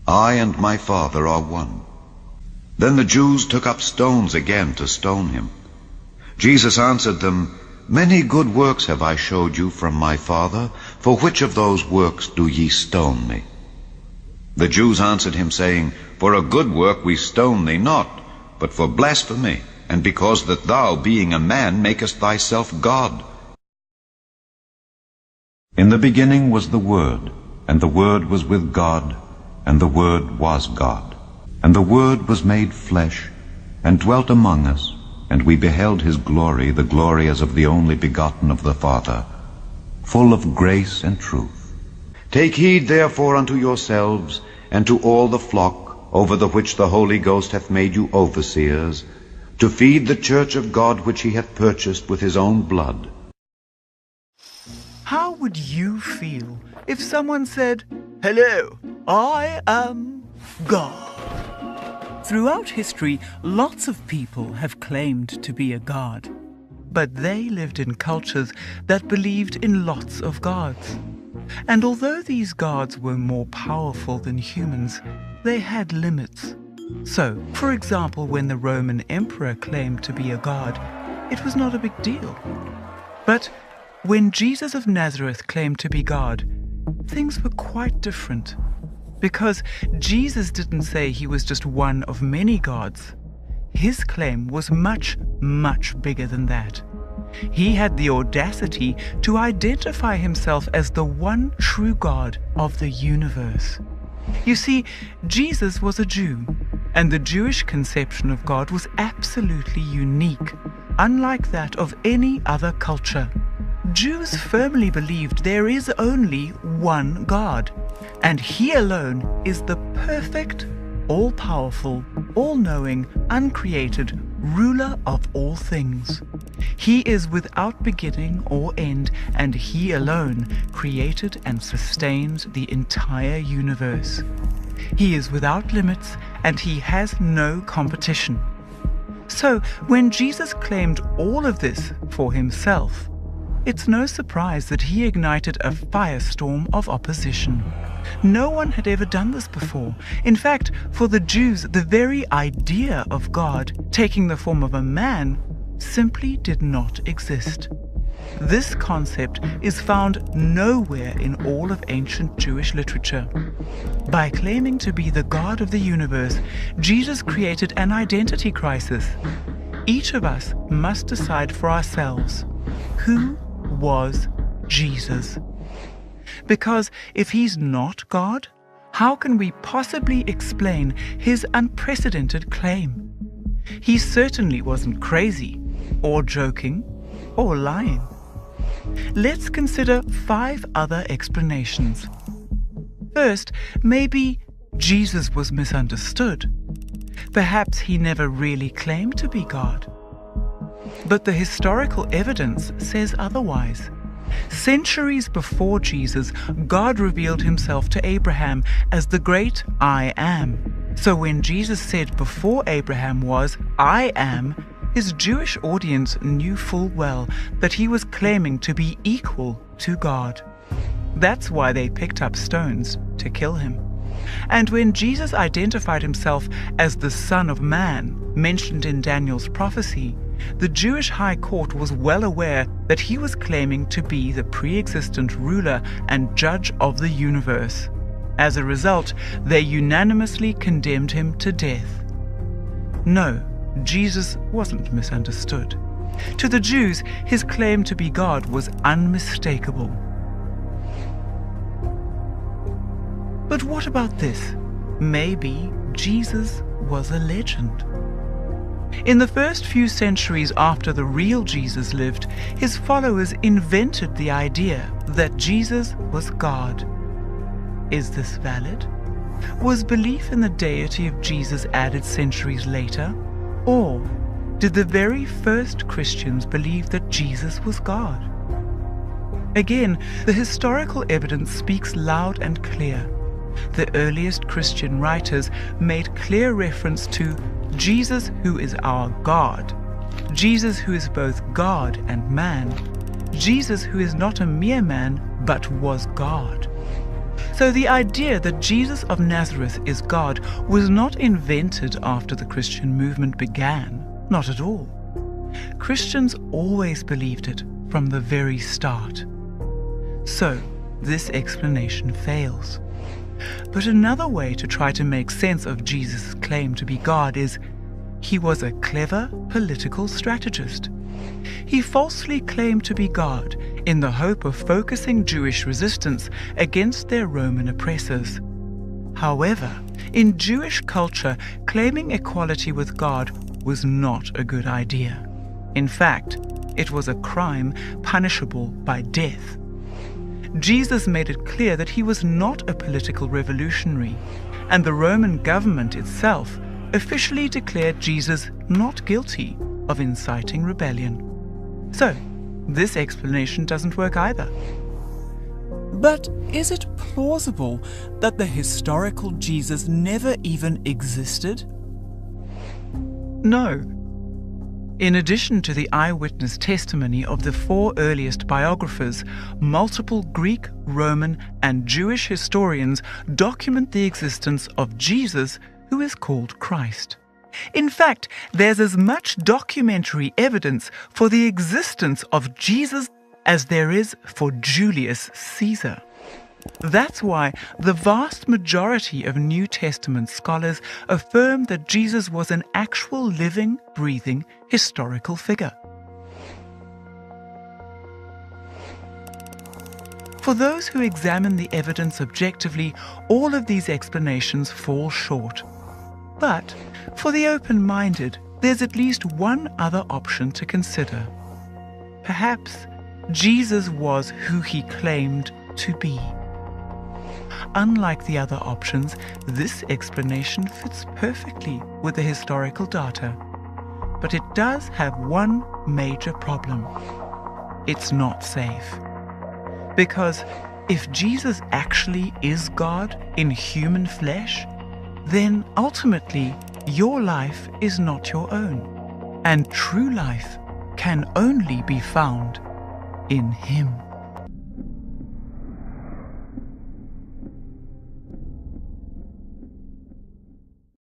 I and my Father are one." Then the Jews took up stones again to stone him. Jesus answered them, "Many good works have I showed you from my Father. For which of those works do ye stone me?" The Jews answered him, saying, "For a good work we stone thee not, but for blasphemy, and because that thou, being a man, makest thyself God." In the beginning was the Word, and the Word was with God, and the Word was God. And the Word was made flesh, and dwelt among us, and we beheld his glory, the glory as of the only begotten of the Father, full of grace and truth. Take heed therefore unto yourselves, and to all the flock, over the which the Holy Ghost hath made you overseers, to feed the church of God which he hath purchased with his own blood. How would you feel if someone said, "Hello, I am God"? Throughout history, lots of people have claimed to be a god, but they lived in cultures that believed in lots of gods. And although these gods were more powerful than humans, they had limits. So, for example, when the Roman emperor claimed to be a god, it was not a big deal. But when Jesus of Nazareth claimed to be God, things were quite different. Because Jesus didn't say he was just one of many gods. His claim was much, much bigger than that. He had the audacity to identify himself as the one true God of the universe. You see, Jesus was a Jew, and the Jewish conception of God was absolutely unique, unlike that of any other culture. Jews firmly believed there is only one God, and he alone is the perfect, all-powerful, all-knowing, uncreated ruler of all things. He is without beginning or end, and he alone created and sustains the entire universe. He is without limits, and he has no competition. So, when Jesus claimed all of this for himself, it's no surprise that he ignited a firestorm of opposition. No one had ever done this before. In fact, for the Jews, the very idea of God taking the form of a man simply did not exist. This concept is found nowhere in all of ancient Jewish literature. By claiming to be the God of the universe, Jesus created an identity crisis. Each of us must decide for ourselves, who was Jesus? Because if he's not God, how can we possibly explain his unprecedented claim? He certainly wasn't crazy, or joking, or lying. Let's consider 5 other explanations. First, maybe Jesus was misunderstood. Perhaps he never really claimed to be God. But the historical evidence says otherwise. Centuries before Jesus, God revealed himself to Abraham as the great I Am. So when Jesus said before Abraham was, I am, his Jewish audience knew full well that he was claiming to be equal to God. That's why they picked up stones to kill him. And when Jesus identified himself as the Son of Man, mentioned in Daniel's prophecy, the Jewish high court was well aware that he was claiming to be the pre-existent ruler and judge of the universe. As a result, they unanimously condemned him to death. No, Jesus wasn't misunderstood. To the Jews, his claim to be God was unmistakable. But what about this? Maybe Jesus was a legend. In the first few centuries after the real Jesus lived, his followers invented the idea that Jesus was God. Is this valid? Was belief in the deity of Jesus added centuries later? Or did the very first Christians believe that Jesus was God? Again, the historical evidence speaks loud and clear. The earliest Christian writers made clear reference to Jesus who is our God, Jesus who is both God and man, Jesus who is not a mere man but was God. So the idea that Jesus of Nazareth is God was not invented after the Christian movement began. Not at all. Christians always believed it from the very start. So this explanation fails. But another way to try to make sense of Jesus' claim to be God is he was a clever political strategist. He falsely claimed to be God in the hope of focusing Jewish resistance against their Roman oppressors. However, in Jewish culture, claiming equality with God was not a good idea. In fact, it was a crime punishable by death. Jesus made it clear that he was not a political revolutionary, and the Roman government itself officially declared Jesus not guilty of inciting rebellion. So, this explanation doesn't work either. But is it plausible that the historical Jesus never even existed? No. In addition to the eyewitness testimony of the 4 earliest biographers, multiple Greek, Roman, and Jewish historians document the existence of Jesus, who is called Christ. In fact, there's as much documentary evidence for the existence of Jesus as there is for Julius Caesar. That's why the vast majority of New Testament scholars affirm that Jesus was an actual living, breathing, historical figure. For those who examine the evidence objectively, all of these explanations fall short. But for the open-minded, there's at least one other option to consider. Perhaps Jesus was who he claimed to be. Unlike the other options, this explanation fits perfectly with the historical data. But it does have one major problem. It's not safe. Because if Jesus actually is God in human flesh, then ultimately your life is not your own, and true life can only be found in Him.